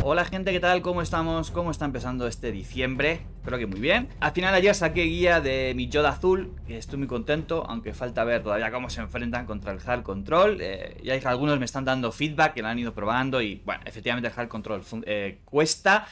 Hola gente, ¿qué tal? ¿Cómo estamos? ¿Cómo está empezando este diciembre? Espero que muy bien. Al final ayer saqué guía de mi Yoda azul, que estoy muy contento, aunque falta ver todavía cómo se enfrentan contra el Hard Control. Ya que algunos me están dando feedback, que lo han ido probando y bueno, efectivamente el Hard Control cuesta.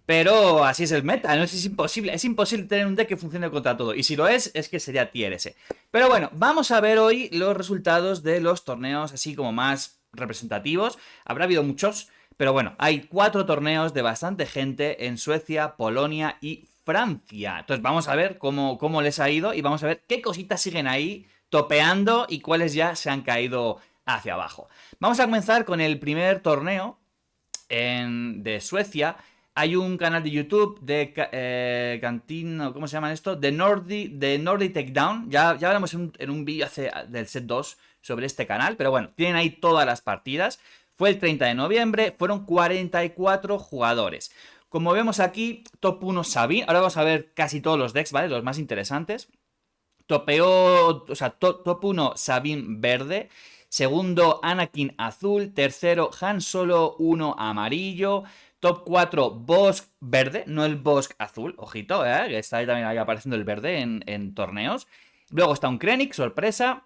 Pero así es el meta, no es imposible. Es imposible tener un deck que funcione contra todo. Y si lo es que sería tier S. Pero bueno, vamos a ver hoy los resultados de los torneos así como más representativos. Habrá habido muchos, pero bueno, hay 4 torneos de bastante gente en Suecia, Polonia y Francia. Entonces vamos a ver cómo les ha ido y vamos a ver qué cositas siguen ahí topeando y cuáles ya se han caído hacia abajo. Vamos a comenzar con el primer torneo de Suecia. Hay un canal de YouTube de Cantin, ¿cómo se llaman esto? De Nordic Takedown. Ya hablamos en un vídeo del set 2 sobre este canal, pero bueno, tienen ahí todas las partidas. Fue el 30 de noviembre, fueron 44 jugadores. Como vemos aquí, top 1 Sabin. Ahora vamos a ver casi todos los decks, ¿vale? Los más interesantes. Top 1 Sabin verde. Segundo, Anakin azul. Tercero, Han Solo 1 amarillo. Top 4, Bossk verde, no el Bossk azul. Ojito, que está ahí también apareciendo el verde en torneos. Luego está un Krennic, sorpresa.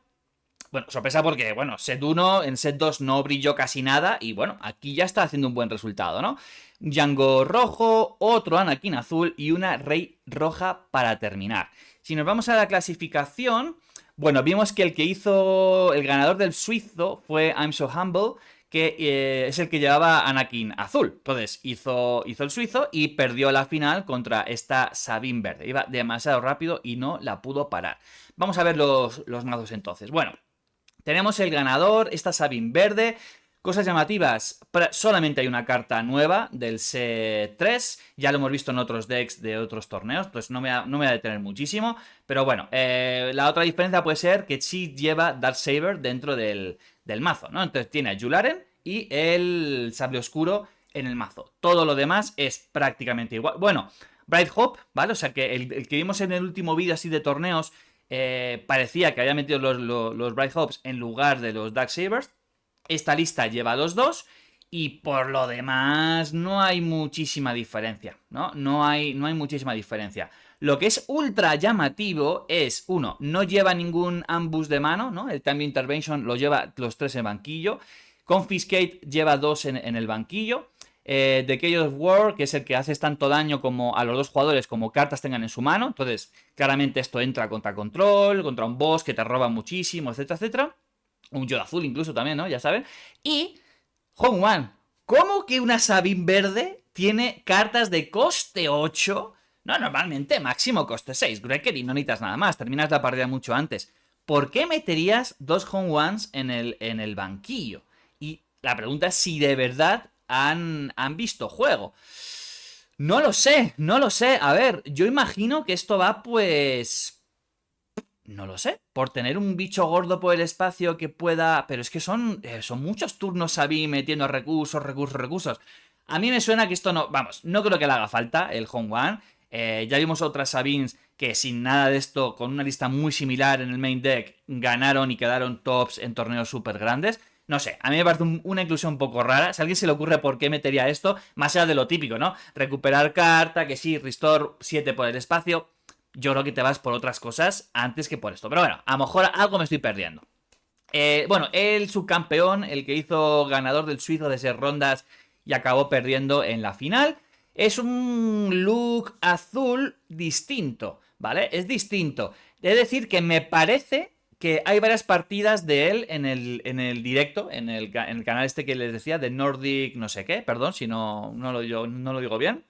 Bueno, sorpresa porque, bueno, set 1, en set 2 no brilló casi nada y bueno, aquí ya está haciendo un buen resultado, ¿no? Django rojo, otro Anakin azul y una Rey roja para terminar. Si nos vamos a la clasificación, bueno, vimos que el que hizo el ganador del suizo fue I'm So Humble, que es el que llevaba Anakin azul. Entonces hizo el suizo y perdió la final contra esta Sabine verde. Iba demasiado rápido y no la pudo parar. Vamos a ver los mazos entonces. Bueno, tenemos el ganador, esta Sabin verde. Cosas llamativas, solamente hay una carta nueva del set 3, ya lo hemos visto en otros decks de otros torneos, entonces no me voy a detener muchísimo, pero bueno, la otra diferencia puede ser que Chi lleva Darksaber dentro del mazo, ¿no? Entonces tiene a Yularen y el Sable Oscuro en el mazo, todo lo demás es prácticamente igual. Bueno, Bright Hope, ¿vale? O sea que el que vimos en el último vídeo así de torneos parecía que había metido los Bright Hopes en lugar de los Darksabers. Esta lista lleva los dos y por lo demás no hay muchísima diferencia, ¿no? No hay muchísima diferencia. Lo que es ultra llamativo es, uno, no lleva ningún ambush de mano, ¿no? El Time Intervention lo lleva los 3 en banquillo. Confiscate lleva 2 en el banquillo. The Chaos of War, que es el que hace tanto daño como a los dos jugadores como cartas tengan en su mano. Entonces, claramente esto entra contra control, contra un boss que te roba muchísimo, etcétera, etcétera. Un Yoda azul incluso también, ¿no? Ya saben. Y Hong One, ¿cómo que una Sabine verde tiene cartas de coste 8? No, normalmente máximo coste 6. Greker y no necesitas nada más. Terminas la partida mucho antes. ¿Por qué meterías dos Hong Ones en el banquillo? Y la pregunta es si de verdad han visto juego. No lo sé, no lo sé. A ver, yo imagino que esto va pues... No lo sé, por tener un bicho gordo por el espacio que pueda... Pero es que son muchos turnos ahí metiendo recursos. A mí me suena que esto no... Vamos, no creo que le haga falta el Hong One. Ya vimos otras Sabines que sin nada de esto, con una lista muy similar en el main deck, ganaron y quedaron tops en torneos súper grandes. No sé, a mí me parece una inclusión un poco rara. Si a alguien se le ocurre por qué metería esto, más allá de lo típico, ¿no? Recuperar carta, que sí, restore 7 por el espacio. Yo creo que te vas por otras cosas antes que por esto. Pero bueno, a lo mejor algo me estoy perdiendo. Bueno, el subcampeón, el que hizo ganador del suizo de 6 rondas y acabó perdiendo en la final, es un look azul distinto, ¿vale? Es distinto. Es decir, que me parece que hay varias partidas de él en el directo, en el canal este que les decía, de Nordic no sé qué, perdón si no lo digo bien.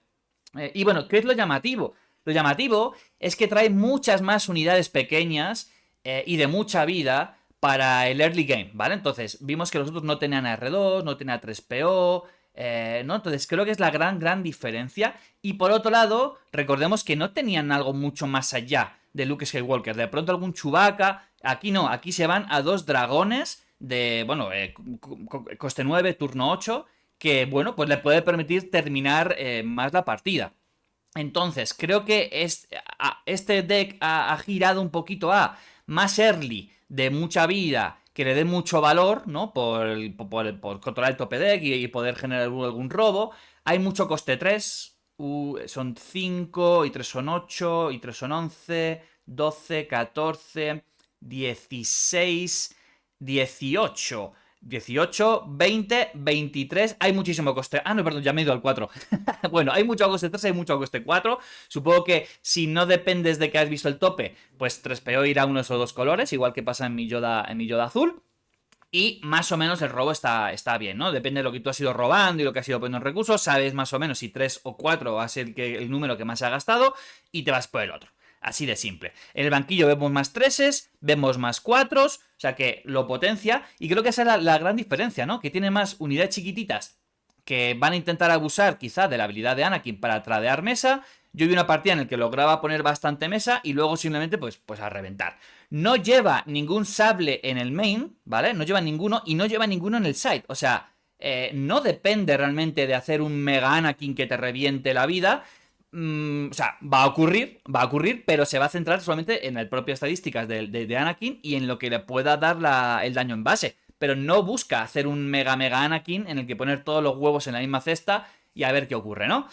Y bueno, ¿qué es lo llamativo? Lo llamativo es que trae muchas más unidades pequeñas y de mucha vida para el early game, ¿vale? Entonces, vimos que los otros no tenían R2, no tenían 3PO, ¿no? Entonces, creo que es la gran diferencia. Y por otro lado, recordemos que no tenían algo mucho más allá de Luke Skywalker. De pronto algún Chewbacca, aquí no, aquí se van a 2 dragones de, bueno, coste 9, turno 8, que, bueno, pues le puede permitir terminar más la partida. Entonces, creo que este deck ha girado un poquito a más early, de mucha vida que le dé mucho valor, ¿no? Por controlar el tope deck y poder generar algún robo. Hay mucho coste 3, son 5, y 3 son 8, y 3 son 11, 12, 14, 16, 18. 18, 20, 23. Hay muchísimo coste. Ah, no, perdón, ya me he ido al 4. Bueno, hay mucho coste 3, hay mucho coste 4. Supongo que si no dependes de que has visto el tope, pues 3PO irá a uno de esos dos colores, igual que pasa en mi Yoda azul. Y más o menos el robo está bien, ¿no? Depende de lo que tú has ido robando y lo que has ido poniendo en recursos. Sabes más o menos si 3 o 4 va a ser el número que más se ha gastado y te vas por el otro. Así de simple. En el banquillo vemos más 3s, vemos más 4, o sea que lo potencia. Y creo que esa es la gran diferencia, ¿no? Que tiene más unidades chiquititas que van a intentar abusar quizá de la habilidad de Anakin para tradear mesa. Yo vi una partida en la que lograba poner bastante mesa y luego simplemente pues a reventar. No lleva ningún sable en el main, ¿vale? No lleva ninguno y no lleva ninguno en el side. O sea, no depende realmente de hacer un mega Anakin que te reviente la vida. O sea, va a ocurrir, pero se va a centrar solamente en las propias estadísticas de Anakin y en lo que le pueda dar el daño en base. Pero no busca hacer un mega Anakin en el que poner todos los huevos en la misma cesta y a ver qué ocurre, ¿no?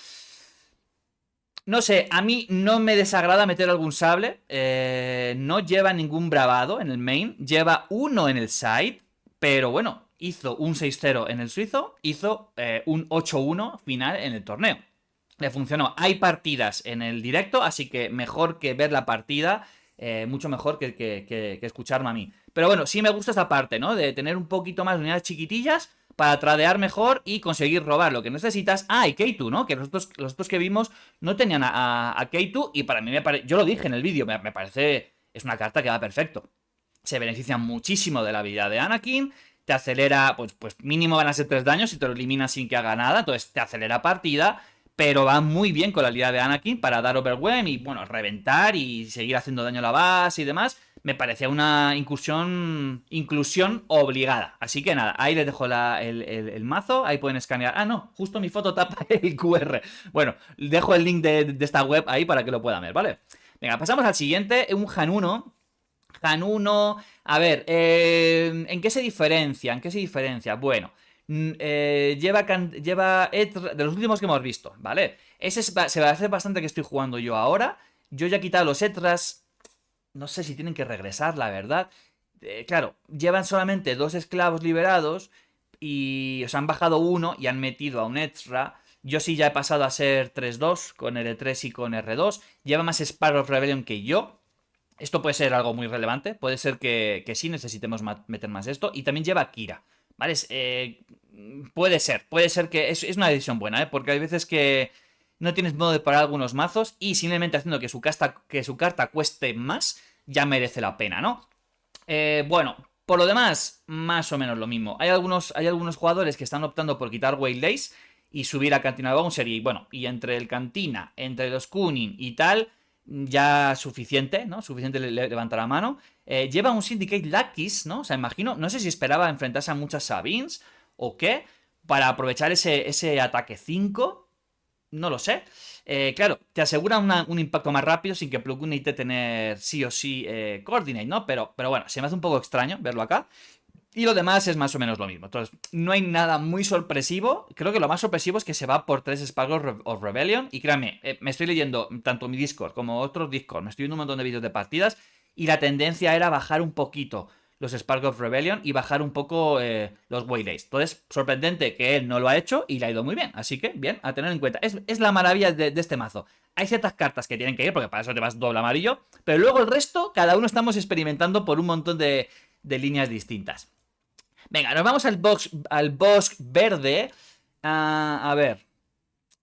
No sé, a mí no me desagrada meter algún sable. No lleva ningún bravado en el main. Lleva uno en el side. Pero bueno, hizo un 6-0 en el suizo. Hizo un 8-1 final en el torneo. Le funcionó. Hay partidas en el directo, así que mejor que ver la partida. Mucho mejor que escucharme a mí. Pero bueno, sí me gusta esta parte, ¿no? De tener un poquito más de unidades chiquitillas para tradear mejor y conseguir robar lo que necesitas. Ah, y K2, ¿no? Que los otros que vimos no tenían a K2 y para mí me parece... Yo lo dije en el vídeo, me parece... Es una carta que va perfecto. Se beneficia muchísimo de la habilidad de Anakin, te acelera, pues mínimo van a ser 3 daños si te lo eliminas sin que haga nada, entonces te acelera partida, pero va muy bien con la habilidad de Anakin para dar overwhelm y, bueno, reventar y seguir haciendo daño a la base y demás. Me parecía una inclusión obligada. Así que nada, ahí les dejo el mazo, ahí pueden escanear. Ah, no, justo mi foto tapa el QR. Bueno, dejo el link de esta web ahí para que lo puedan ver, ¿vale? Venga, pasamos al siguiente, un Han 1. Han 1, a ver, ¿en qué se diferencia? ¿En qué se diferencia? Bueno, lleva de los últimos que hemos visto, ¿vale? Se va a hacer bastante que estoy jugando yo ahora. Yo ya he quitado los Etras. No sé si tienen que regresar, la verdad. Claro, llevan solamente 2 esclavos liberados y os han bajado uno y han metido a un extra. Yo sí ya he pasado a ser 3-2 con R3 y con R2. Lleva más Sparrow Rebellion que yo. Esto puede ser algo muy relevante. Puede ser que sí necesitemos meter más esto. Y también lleva Kira. ¿Vale? Puede ser que es una decisión buena, ¿eh? Porque hay veces que no tienes modo de parar algunos mazos y simplemente haciendo que su carta cueste más, ya merece la pena, ¿no? Bueno, por lo demás, más o menos lo mismo. Hay algunos jugadores que están optando por quitar Whale Days y subir a Cantina Bouncer y bueno, y entre el Cantina, entre los Kunin y tal, ya suficiente, ¿no? Suficiente levantar la mano. Lleva un Syndicate Luckies, ¿no? O sea, imagino, no sé si esperaba enfrentarse a muchas Sabines o qué, para aprovechar ese ataque 5, no lo sé. Claro, te asegura un impacto más rápido sin que Plo Koon necesite tener sí o sí Coordinate, ¿no? Pero bueno, se me hace un poco extraño verlo acá. Y lo demás es más o menos lo mismo. Entonces, no hay nada muy sorpresivo. Creo que lo más sorpresivo es que se va por 3 Sparrow of Rebellion. Y créanme, me estoy leyendo tanto mi Discord como otros Discord. Me estoy viendo un montón de vídeos de partidas. Y la tendencia era bajar un poquito los Spark of Rebellion y bajar un poco los Waylays. Entonces, sorprendente que él no lo ha hecho y le ha ido muy bien. Así que, bien, a tener en cuenta. Es la maravilla de este mazo. Hay ciertas cartas que tienen que ir, porque para eso te vas doble amarillo. Pero luego el resto, cada uno estamos experimentando por un montón de líneas distintas. Venga, nos vamos al box verde. A ver.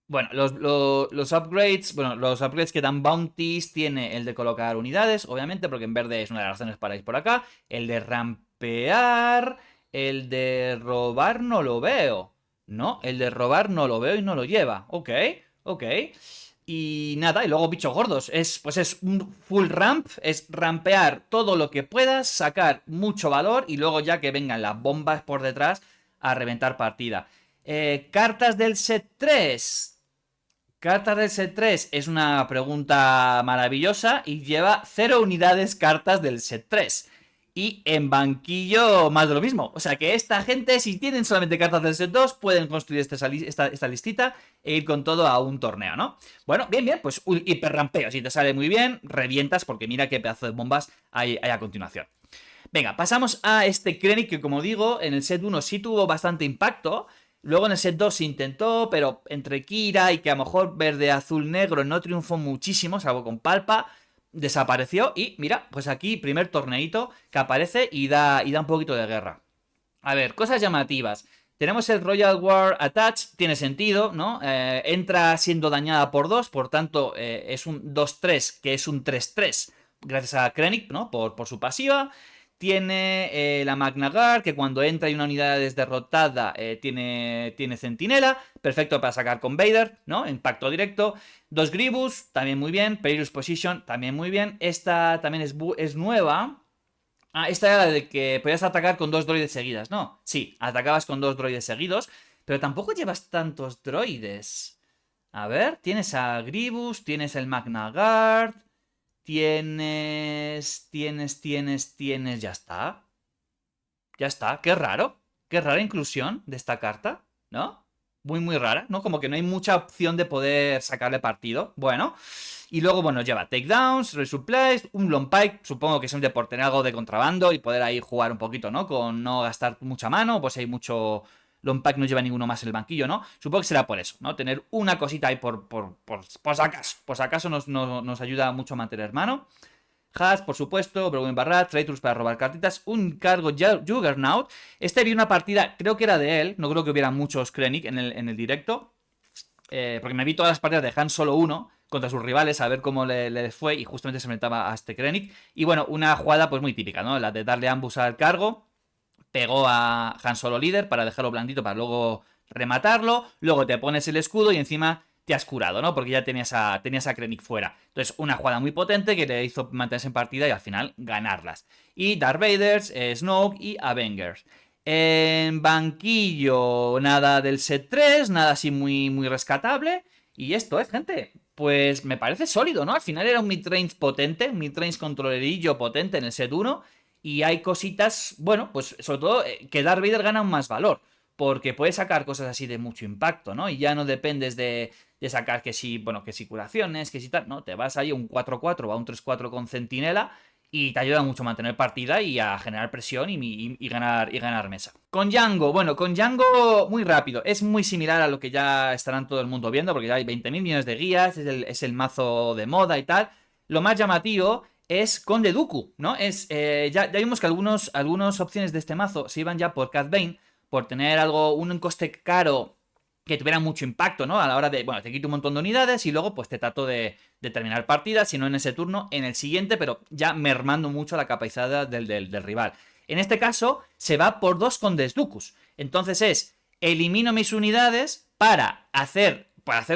Bueno, los upgrades. Bueno, los upgrades que dan bounties. Tiene el de colocar unidades, obviamente, porque en verde es una de las razones para ir por acá. El de rampear. El de robar no lo veo. No, el de robar no lo veo y no lo lleva. Ok, ok. Y nada, y luego bichos gordos. Pues es un full ramp, es rampear todo lo que puedas, sacar mucho valor y luego ya que vengan las bombas por detrás a reventar partida. Cartas del set 3. Cartas del set 3 es una pregunta maravillosa y lleva 0 unidades cartas del set 3. Y en banquillo más de lo mismo. O sea que esta gente, si tienen solamente cartas del set 2, pueden construir esta listita e ir con todo a un torneo, ¿no? Bueno, bien, bien, pues un hiperrampeo. Si te sale muy bien, revientas porque mira qué pedazo de bombas hay a continuación. Venga, pasamos a este Krennic que, como digo, en el set 1 sí tuvo bastante impacto. Luego en el set 2 se intentó, pero entre Kira y que a lo mejor verde, azul, negro no triunfó muchísimo, salvo con Palpa, desapareció. Y mira, pues aquí primer torneito que aparece y da un poquito de guerra. A ver, cosas llamativas. Tenemos el Royal War Attach, tiene sentido, ¿no? Entra siendo dañada por 2, por tanto es un 2-3, que es un 3-3, gracias a Krennic, ¿no? Por su pasiva. Tiene la Magna Guard, que cuando entra y una unidad es derrotada tiene centinela, perfecto para sacar con Vader, ¿no? Impacto directo. 2 Grievous, también muy bien. Perilous Position, también muy bien. Esta también es nueva. Ah, esta era la de que podías atacar con 2 droides seguidas, ¿no? Sí, atacabas con 2 droides seguidos, pero tampoco llevas tantos droides. A ver, tienes a Grievous, tienes el Magna Guard, tienes, ya está. Ya está, qué raro. Qué rara inclusión de esta carta, ¿no? Muy, muy rara, ¿no? Como que no hay mucha opción de poder sacarle partido. Bueno. Y luego, bueno, lleva takedowns, resupplies, un long pike, supongo que son de por tener algo de contrabando y poder ahí jugar un poquito, ¿no? Con no gastar mucha mano, pues hay mucho... Long pike no lleva ninguno más en el banquillo, ¿no? Supongo que será por eso, ¿no? Tener una cosita ahí por si acaso. Por si acaso nos ayuda mucho a mantener mano. Haas, por supuesto, Broken Barrat, Traitors para robar cartitas, un cargo Juggernaut. Este vi una partida, creo que era de él, no creo que hubiera muchos Krennic en el directo, porque me vi todas las partidas de Han Solo 1 contra sus rivales a ver cómo les fue y justamente se enfrentaba a este Krennic. Y bueno, una jugada pues muy típica, ¿no? La de darle ambus al cargo, pegó a Han Solo líder para dejarlo blandito para luego rematarlo, luego te pones el escudo y encima te has curado, ¿no? Porque ya tenías a Krennic fuera. Entonces, una jugada muy potente que le hizo mantenerse en partida y al final ganarlas. Y Darth Vader, Snoke y Avengers. En banquillo, nada del set 3, nada así muy, muy rescatable. Y esto es, gente, pues me parece sólido, ¿no? Al final era un midrange potente, un midrange controlerillo potente en el set 1. Y hay cositas, bueno, pues sobre todo que Darth Vader gana un más valor. Porque puedes sacar cosas así de mucho impacto, ¿no? Y ya no dependes de sacar que si, bueno, que si curaciones, que si tal, ¿no? Te vas ahí a un 4-4 o a un 3-4 con centinela y te ayuda mucho a mantener partida y a generar presión y ganar mesa. Con Django, bueno, con Django muy rápido, es muy similar a lo que ya estarán todo el mundo viendo, porque ya hay 20.000 millones de guías, es el mazo de moda y tal. Lo más llamativo es Conde Dooku, ¿no? Ya vimos que algunas opciones de este mazo se iban ya por Cad Bane, por tener un coste caro que tuviera mucho impacto, ¿no? A la hora de, bueno, te quito un montón de unidades y luego pues te trato de terminar partidas, si no en ese turno, en el siguiente, pero ya mermando mucho la capacidad del rival. En este caso, se va por 2 Condes Dookus. Entonces elimino mis unidades para hacer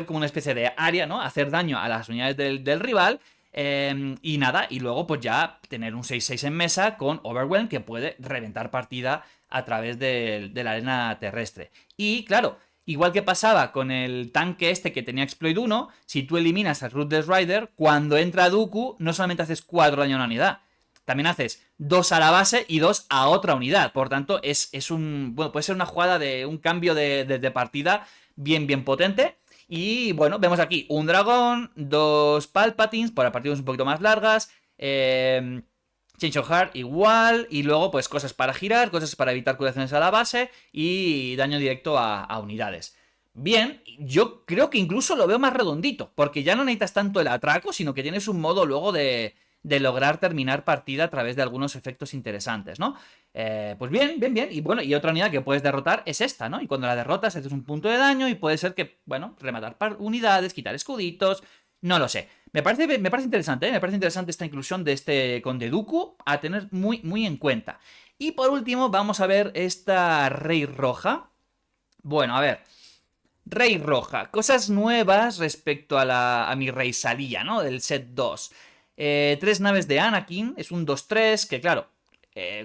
como una especie de área, ¿no? Hacer daño a las unidades del rival. Y nada, y luego pues ya tener un 6-6 en mesa con Overwhelm que puede reventar partida a través de la arena terrestre. Y claro, igual que pasaba con el tanque este que tenía Exploit 1, si tú eliminas al Ruthless Rider, cuando entra Dooku no solamente haces 4 daño a una unidad, también haces 2 a la base y 2 a otra unidad. Por tanto, bueno, puede ser una jugada de un cambio de partida bien, bien potente. Y bueno, vemos aquí un dragón, 2 Palpatines para partidas un poquito más largas. Change of Heart igual. Y luego pues cosas para girar, cosas para evitar curaciones a la base y daño directo a unidades. Bien, yo creo que incluso lo veo más redondito, porque ya no necesitas tanto el atraco, sino que tienes un modo luego de lograr terminar partida a través de algunos efectos interesantes, ¿no? Pues bien, bien, bien. Y bueno, y otra unidad que puedes derrotar es esta, ¿no? Y cuando la derrotas haces un punto de daño y puede ser que, bueno, rematar unidades, quitar escuditos, no lo sé. Me parece interesante, ¿eh? Me parece interesante esta inclusión de este Conde Dooku a tener muy, muy en cuenta. Y por último vamos a ver esta Rey Roja. Bueno, a ver... Rey Roja, cosas nuevas respecto a mi Rey Salía, ¿no? Del set 2. 3 naves de Anakin, es un 2-3, que claro,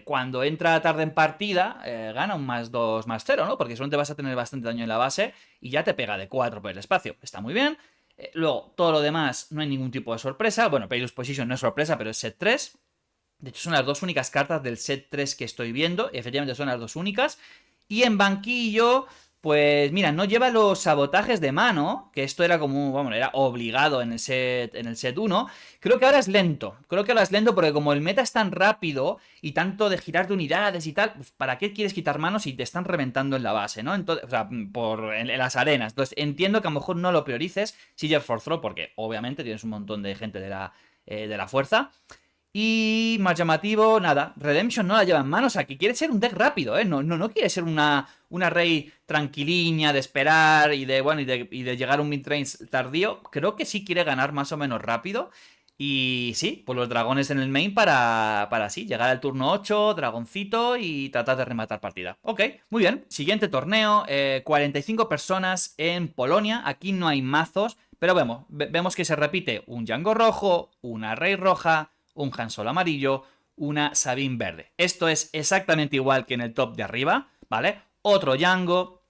cuando entra tarde en partida, gana un +2, +0, ¿no? Porque solamente vas a tener bastante daño en la base y ya te pega de 4 por el espacio. Está muy bien. Luego, todo lo demás, no hay ningún tipo de sorpresa. Bueno, Perilous Position no es sorpresa, pero es set 3. De hecho, son las dos únicas cartas del set 3 que estoy viendo. Efectivamente, son las dos únicas. Y en banquillo, pues mira, no lleva los sabotajes de mano, que esto era como, bueno, era obligado en el set 1. Creo que ahora es lento. Creo que ahora es lento porque como el meta es tan rápido y tanto de girar de unidades y tal, pues ¿para qué quieres quitar manos si te están reventando en la base, ¿no? Entonces, o sea, en las arenas. Entonces, entiendo que a lo mejor no lo priorices, Sieger for Throw, porque obviamente tienes un montón de gente de la fuerza. Y más llamativo, nada, Redemption no la lleva en mano, o sea, que quiere ser un deck rápido, ¿eh? No quiere ser una Rey tranquiliña de esperar y de, bueno, y de llegar a un midrange tardío. Creo que sí quiere ganar más o menos rápido. Y sí, pues los dragones en el main para sí, llegar al turno 8, dragoncito y tratar de rematar partida. Ok, muy bien. Siguiente torneo, 45 personas en Polonia. Aquí no hay mazos, pero vemos que se repite un Django rojo, una Rey roja, un Han Solo amarillo, una Sabine verde. Esto es exactamente igual que en el top de arriba, ¿vale? Otro Django,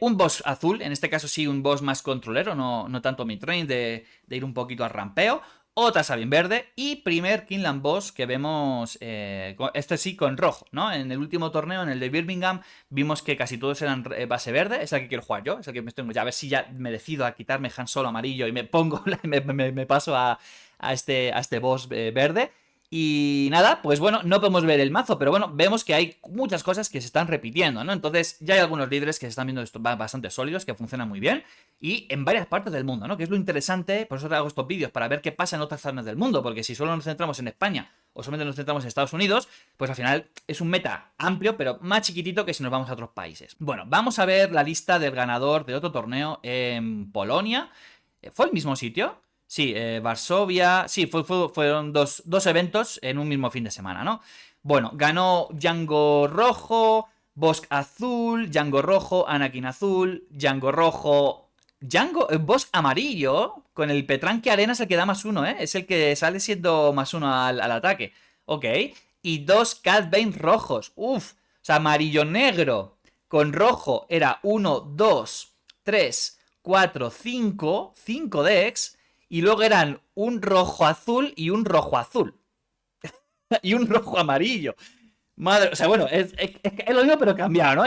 un boss azul, en este caso sí un boss más controlero, no tanto midrange de ir un poquito al rampeo. Otra Sabine verde y primer Kingland Boss que vemos, este sí con rojo, ¿no? En el último torneo, en el de Birmingham, vimos que casi todos eran base verde, es el que quiero jugar yo, es el que me tengo ya, a ver si ya me decido a quitarme Han Solo amarillo y me pongo, me paso a este boss verde. Y nada, pues bueno, no podemos ver el mazo, pero bueno, vemos que hay muchas cosas que se están repitiendo, ¿no? Entonces ya hay algunos líderes que se están viendo bastante sólidos, que funcionan muy bien, y en varias partes del mundo, ¿no? Que es lo interesante, por eso te hago estos vídeos, para ver qué pasa en otras zonas del mundo, porque si solo nos centramos en España o solamente nos centramos en Estados Unidos, pues al final es un meta amplio, pero más chiquitito que si nos vamos a otros países. Bueno, vamos a ver la lista del ganador de otro torneo en Polonia. ¿Fue el mismo sitio? Sí, Varsovia. Sí, fueron dos eventos en un mismo fin de semana, ¿no? Bueno, ganó Django rojo, Bosque azul, Django rojo, Anakin azul, Django rojo. Bosque amarillo, con el Petranque Arena es el que da +1, ¿eh? Es el que sale siendo +1 al ataque. Ok. Y dos Cad Bane rojos. Uf. O sea, amarillo negro con rojo era 1, 2, 3, 4, 5. 5 decks. Y luego eran un rojo azul y un rojo azul. Y un rojo amarillo. Madre, o sea, bueno, es lo mismo pero cambiado, ¿no?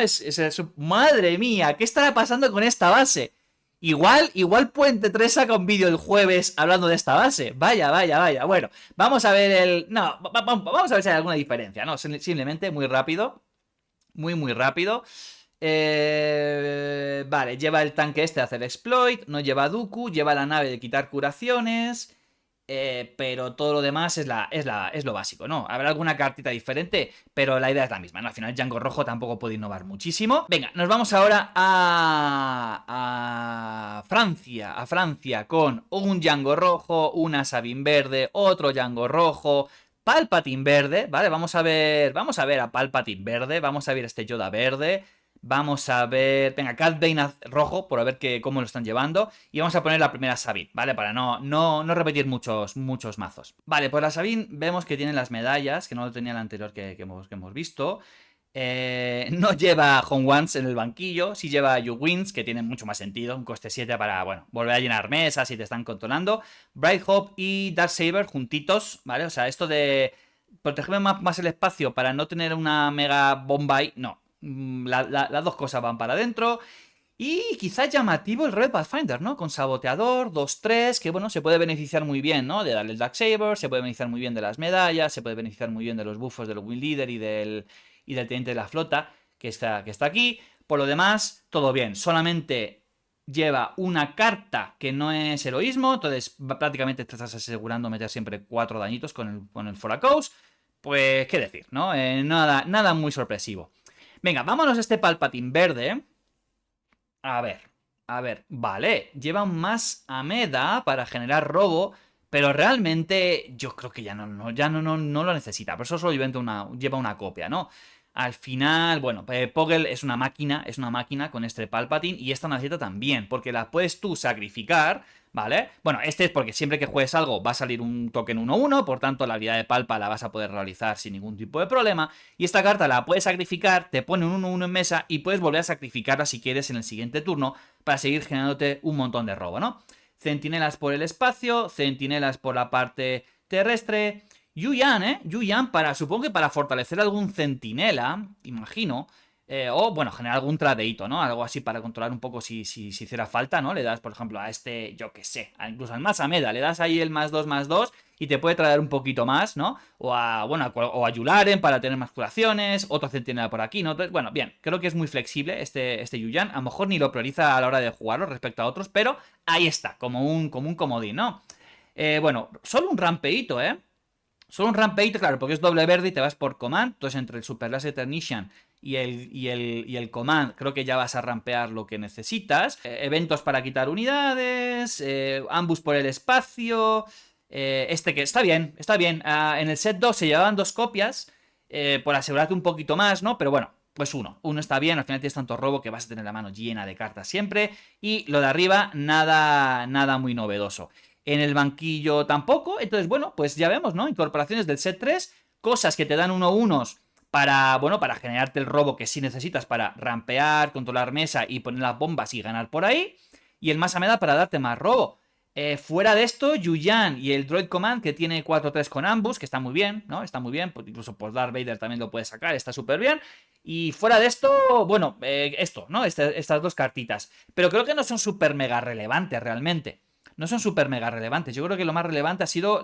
Madre mía, ¿qué estará pasando con esta base? Igual Puente 3 saca un vídeo el jueves hablando de esta base. Vaya, vaya, vaya. Bueno, vamos a ver el... No, vamos a ver si hay alguna diferencia, ¿no? Simplemente muy rápido. Muy rápido. Vale, lleva el tanque este de hacer exploit, no lleva Dooku, lleva la nave de quitar curaciones, pero todo lo demás es lo básico, ¿no? Habrá alguna cartita diferente, pero la idea es la misma, ¿no? Al final Django rojo tampoco puede innovar muchísimo. Venga, nos vamos ahora a Francia con un Django rojo, una Sabine verde, otro Django rojo, Palpatine verde, ¿vale? Vamos a ver a Palpatine verde, vamos a ver este Yoda verde, vamos a ver, venga, Cad Bane rojo, por ver cómo lo están llevando, y vamos a poner la primera Sabine, ¿vale? Para no repetir muchos mazos. Vale, pues la Sabine vemos que tiene las medallas, que no lo tenía la anterior que hemos visto. No lleva Home Ones en el banquillo, sí lleva You Wins, que tiene mucho más sentido, un coste 7 para, bueno, volver a llenar mesas si te están controlando. Bright Hope y Darksaber juntitos, ¿vale? O sea, esto de protegerme más el espacio para no tener una mega Bombay, no. Las dos cosas van para adentro. Y quizás llamativo el Red Pathfinder, ¿no? Con saboteador, 2-3, que bueno, se puede beneficiar muy bien, ¿no? De darle el Darksaber, se puede beneficiar muy bien de las medallas, se puede beneficiar muy bien de los buffos del Wing Leader y del teniente de la flota que está aquí. Por lo demás, todo bien. Solamente lleva una carta que no es heroísmo, entonces prácticamente te estás asegurando meter siempre 4 dañitos con el Foracos. Pues, ¿qué decir, no? Nada muy sorpresivo. Venga, vámonos a este Palpatine verde. A ver, vale, llevan más Ameda para generar robo, pero realmente yo creo que ya no lo necesita, por eso solo lleva una copia, ¿no? Al final, bueno, Poggle es una máquina con este Palpatine y esta necesita también, porque la puedes tú sacrificar, ¿vale? Bueno, este es porque siempre que juegues algo va a salir un token 1-1, por tanto la habilidad de Palpa la vas a poder realizar sin ningún tipo de problema, y esta carta la puedes sacrificar, te pone un 1-1 en mesa y puedes volver a sacrificarla si quieres en el siguiente turno para seguir generándote un montón de robo, ¿no? Centinelas por el espacio, centinelas por la parte terrestre Yuyan, Yuyan supongo que para fortalecer algún centinela, imagino. O, bueno, generar algún tradeito, ¿no? Algo así para controlar un poco si hiciera falta, ¿no? Le das, por ejemplo, a este, yo que sé, incluso al Masameda, le das ahí el +2/+2 y te puede traer un poquito más, ¿no? O a, bueno, o a Yularen para tener más curaciones, otro centinela por aquí, ¿no? Entonces, bueno, bien, creo que es muy flexible este Yuyan. A lo mejor ni lo prioriza a la hora de jugarlo respecto a otros, pero ahí está, como un comodín, ¿no? Bueno, solo un rampeito, ¿eh? Solo un rampeito, claro, porque es doble verde y te vas por command. Entonces, entre el Super Laser Technician y el command, creo que ya vas a rampear lo que necesitas. Eventos para quitar unidades, ambush por el espacio. Este que está bien, está bien. En el set 2 se llevaban 2 copias, por asegurarte un poquito más, ¿no? Pero bueno, pues uno está bien, al final tienes tanto robo que vas a tener la mano llena de cartas siempre. Y lo de arriba, nada muy novedoso. En el banquillo tampoco, entonces bueno, pues ya vemos, ¿no? Incorporaciones del set 3, cosas que te dan 1/1 para, bueno, para generarte el robo que sí necesitas para rampear, controlar mesa y poner las bombas y ganar por ahí. Y el Masameda para darte más robo. Fuera de esto, Yuyan y el Droid Command, que tiene 4-3 con ambos, que está muy bien, ¿no? Está muy bien, pues incluso por Darth Vader también lo puedes sacar, está súper bien. Y fuera de esto, bueno, esto, ¿no? Estas dos cartitas. Pero creo que no son súper mega relevantes realmente. No son súper mega relevantes. Yo creo que lo más relevante ha sido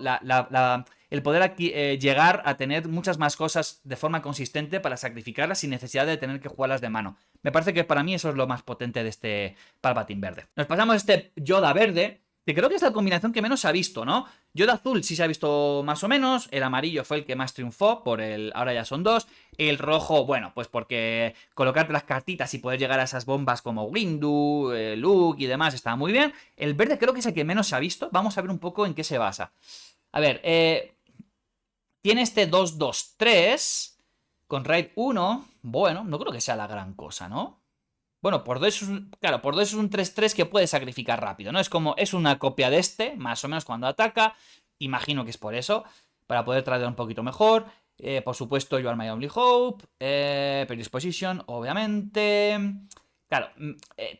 el poder aquí, llegar a tener muchas más cosas de forma consistente para sacrificarlas sin necesidad de tener que jugarlas de mano. Me parece que para mí eso es lo más potente de este Palpatine verde. Nos pasamos a este Yoda verde, que creo que es la combinación que menos se ha visto, ¿no? Yoda azul sí se ha visto más o menos, el amarillo fue el que más triunfó, ahora ya son 2, el rojo, bueno, pues porque colocarte las cartitas y poder llegar a esas bombas como Windu, Luke y demás está muy bien. El verde creo que es el que menos se ha visto, vamos a ver un poco en qué se basa. A ver, tiene este 2-2-3 con Raid 1, bueno, no creo que sea la gran cosa, ¿no? Bueno, por 2 es claro, por 2 es un 3-3 que puede sacrificar rápido, ¿no? Es como, es una copia de este, más o menos cuando ataca. Imagino que es por eso, para poder traer un poquito mejor. Por supuesto, You Are My Only Hope. Predisposition, obviamente. Claro,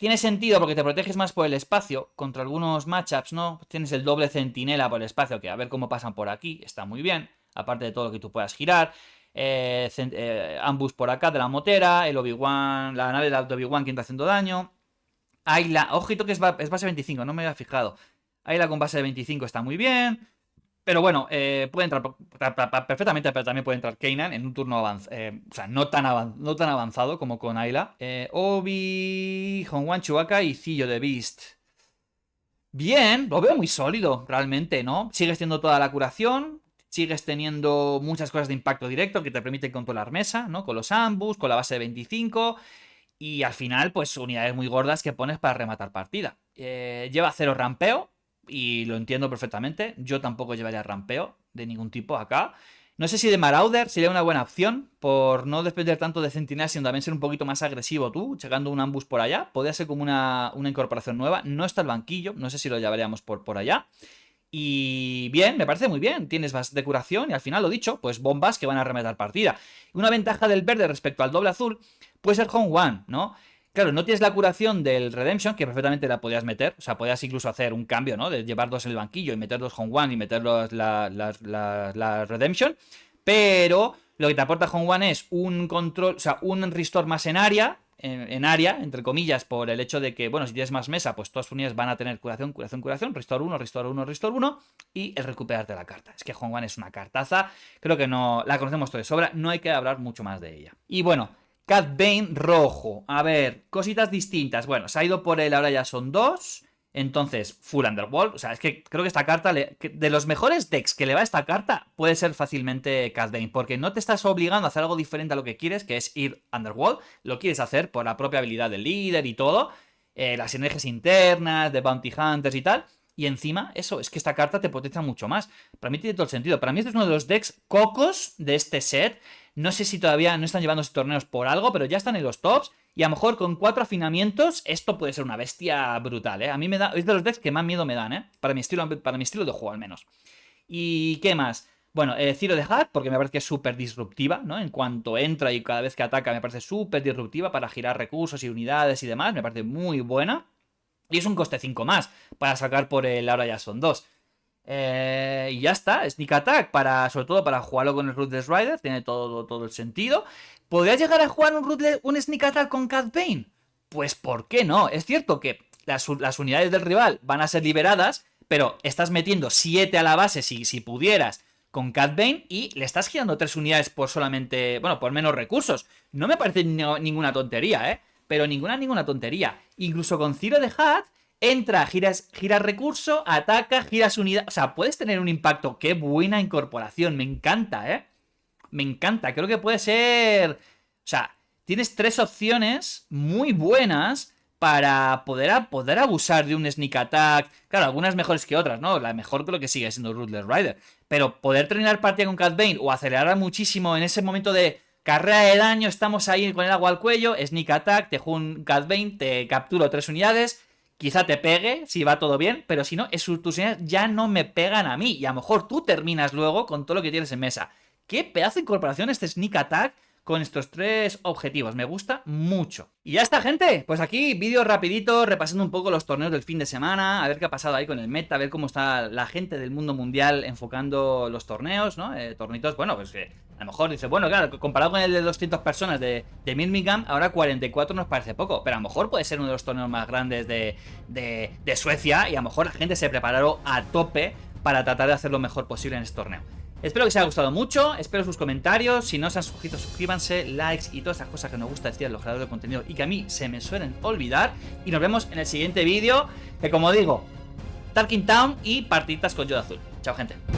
tiene sentido porque te proteges más por el espacio contra algunos matchups, ¿no? Tienes el doble centinela por el espacio, que a ver cómo pasan por aquí, está muy bien. Aparte de todo lo que tú puedas girar. Ambush por acá de la motera, el Obi-Wan, la nave de Obi-Wan que está haciendo daño. Ayla, ojito que es base 25, no me había fijado. Ayla con base de 25 está muy bien. Pero bueno, puede entrar perfectamente, pero también puede entrar Kanan en un turno avanzado. O sea, no tan avanzado como con Ayla. Obi, Hong-Wan, Chewbacca y Cillo de Beast. Bien, lo veo muy sólido, realmente, ¿no? Sigues teniendo toda la curación, sigues teniendo muchas cosas de impacto directo que te permiten controlar mesa, ¿no? Con los ambush, con la base de 25 y al final, pues unidades muy gordas que pones para rematar partida. Lleva 0 rampeo y lo entiendo perfectamente. Yo tampoco llevaría rampeo de ningún tipo acá. No sé si de Marauder sería una buena opción por no depender tanto de Centinela, sino también ser un poquito más agresivo tú, checando un ambush por allá. Podría ser como una incorporación nueva. No está el banquillo, no sé si lo llevaríamos por allá. Y bien, me parece muy bien. Tienes más de curación y al final, lo dicho, pues bombas que van a rematar partida. Una ventaja del verde respecto al doble azul puede ser Home One, ¿no? Claro, no tienes la curación del Redemption, que perfectamente la podías meter. O sea, podías incluso hacer un cambio, ¿no? De llevar 2 en el banquillo y meter 2 Home One y meter la Redemption. Pero lo que te aporta Home One es un control, o sea, un restore más en área, entre comillas, por el hecho de que, bueno, si tienes más mesa, pues todas tus unidades van a tener curación, restore 1, restore 1, restore 1 y el recuperarte la carta. Es que Hong One es una cartaza, creo que no la conocemos todo de sobra, no hay que hablar mucho más de ella. Y bueno, Cad Bane rojo, a ver, cositas distintas. Bueno, se ha ido por él, ahora ya son 2. Entonces, Full Underworld, o sea, es que creo que esta carta, de los mejores decks que le va a esta carta, puede ser fácilmente Cad Bane, porque no te estás obligando a hacer algo diferente a lo que quieres, que es ir Underworld, lo quieres hacer por la propia habilidad del líder y todo, las sinergias internas, de Bounty Hunters y tal, y encima, eso, es que esta carta te potencia mucho más. Para mí tiene todo el sentido, para mí este es uno de los decks cocos de este set. No sé si todavía no están llevando estos torneos por algo, pero ya están en los tops. Y a lo mejor con 4 afinamientos, esto puede ser una bestia brutal, ¿eh? A mí me da. Es de los decks que más miedo me dan, ¿eh? Para mi estilo de juego, al menos. ¿Y qué más? Bueno, Ciro de Hat, porque me parece que es súper disruptiva, ¿no? En cuanto entra y cada vez que ataca, me parece súper disruptiva para girar recursos y unidades y demás. Me parece muy buena. Y es un coste 5 más para sacar por el ahora ya son 2. Y ya está, Sneak Attack, sobre todo para jugarlo con el Ruthless Rider, tiene todo el sentido. ¿Podrías llegar a jugar un Sneak Attack con Cad Bane? Pues ¿por qué no? Es cierto que las unidades del rival van a ser liberadas, pero estás metiendo 7 a la base si pudieras con Cad Bane y le estás girando 3 unidades por solamente, bueno, por menos recursos. No me parece ninguna tontería, pero ninguna tontería. Incluso con Zero the Hat, entra, giras recurso, ataca, giras unidad. O sea, puedes tener un impacto. Qué buena incorporación. Me encanta, Me encanta. Creo que puede ser. O sea, tienes 3 opciones muy buenas para poder abusar de un Sneak Attack. Claro, algunas mejores que otras, ¿no? La mejor creo que sigue siendo Ruthless Rider. Pero poder terminar partida con Cad Bane o acelerar muchísimo en ese momento de carrera de daño, estamos ahí con el agua al cuello, Sneak Attack, te juego un Cad Bane, te capturo 3 unidades. Quizá te pegue si va todo bien, pero si no, tus unidades ya no me pegan a mí. Y a lo mejor tú terminas luego con todo lo que tienes en mesa. Qué pedazo de incorporación este Sneak Attack con estos 3 objetivos. Me gusta mucho. Y ya está, gente. Pues aquí, vídeo rapidito, repasando un poco los torneos del fin de semana, a ver qué ha pasado ahí con el meta, a ver cómo está la gente del mundo mundial enfocando los torneos, ¿no? Tornitos, bueno, pues que a lo mejor dice, bueno, claro, comparado con el de 200 personas de Birmingham, ahora 44 nos parece poco, pero a lo mejor puede ser uno de los torneos más grandes de Suecia y a lo mejor la gente se preparó a tope para tratar de hacer lo mejor posible en este torneo. Espero que os haya gustado mucho, espero sus comentarios, si no se han suscrito, suscríbanse, likes y todas esas cosas que nos gusta decir a los creadores de contenido y que a mí se me suelen olvidar. Y nos vemos en el siguiente vídeo, que como digo, Talking Town y partiditas con Yoda Azul. Chao, gente.